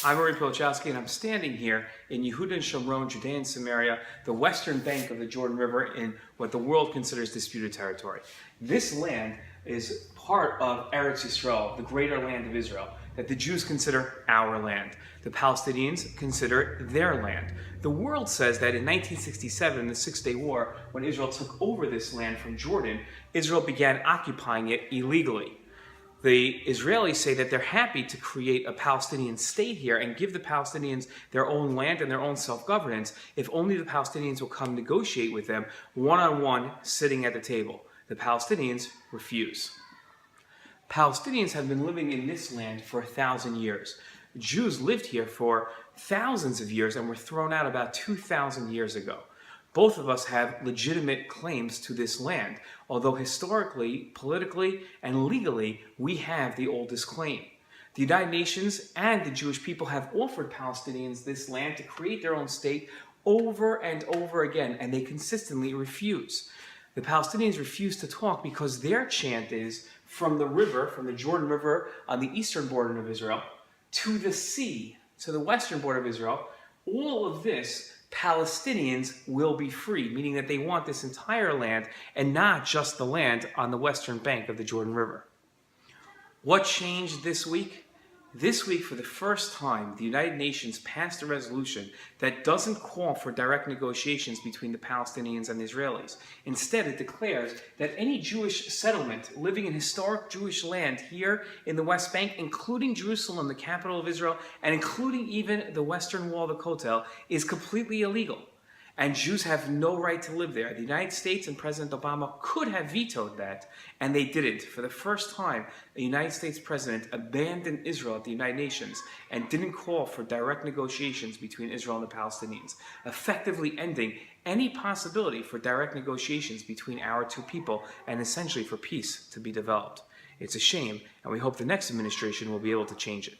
I'm Murray Pilchowski, and I'm standing here in Yehuda and Shomron, Judea and Samaria, the western bank of the Jordan River in what the world considers disputed territory. This land is part of Eretz Yisrael, the greater land of Israel, that the Jews consider our land. The Palestinians consider their land. The world says that in 1967, in the Six-Day War, when Israel took over this land from Jordan, Israel began occupying it illegally. The Israelis say that they're happy to create a Palestinian state here and give the Palestinians their own land and their own self-governance if only the Palestinians will come negotiate with them one-on-one sitting at the table. The Palestinians refuse. Palestinians have been living in this land for 1,000 years. Jews lived here for thousands of years and were thrown out about 2,000 years ago. Both of us have legitimate claims to this land, although historically, politically, and legally, we have the oldest claim. The United Nations and the Jewish people have offered Palestinians this land to create their own state over and over again, and they consistently refuse. The Palestinians refuse to talk because their chant is from the river, from the Jordan River on the eastern border of Israel, to the sea, to the western border of Israel. All of this, Palestinians will be free, meaning that they want this entire land and not just the land on the western bank of the Jordan River. What changed this week? This week, for the first time, the United Nations passed a resolution that doesn't call for direct negotiations between the Palestinians and the Israelis. Instead, it declares that any Jewish settlement living in historic Jewish land here in the West Bank, including Jerusalem, the capital of Israel, and including even the western wall of the Kotel, is completely illegal. And Jews have no right to live there. The United States and President Obama could have vetoed that, and they didn't. For the first time, a United States president abandoned Israel at the United Nations and didn't call for direct negotiations between Israel and the Palestinians, effectively ending any possibility for direct negotiations between our two people and essentially for peace to be developed. It's a shame, and we hope the next administration will be able to change it.